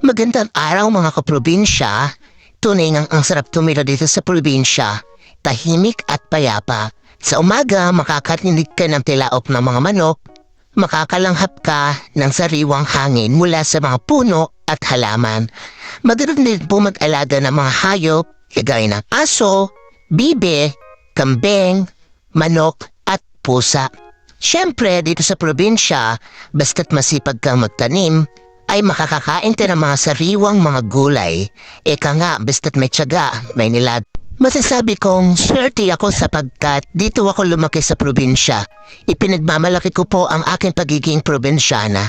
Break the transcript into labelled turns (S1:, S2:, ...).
S1: Magandang araw mga kaprobinsya. Tunay ngang ang sarap tumira dito sa probinsya. Tahimik at payapa. Sa umaga, makakarinig ka ng tilaok ng mga manok. Makakalanghap ka ng sariwang hangin mula sa mga puno at halaman. Madalas din po mag-alaga ng mga hayop, kagaya ng aso, bibe, kambing, manok at pusa. Siyempre, dito sa probinsya, basta't masipag kang magtanim, ay makakakain ka ng mga sariwang mga gulay. Eka nga, basta't may tiyaga, may nilad. Masasabi kong swerte ako sapagkat dito ako lumaki sa probinsya. Ipinagmamalaki ko po ang aking pagiging probinsyana.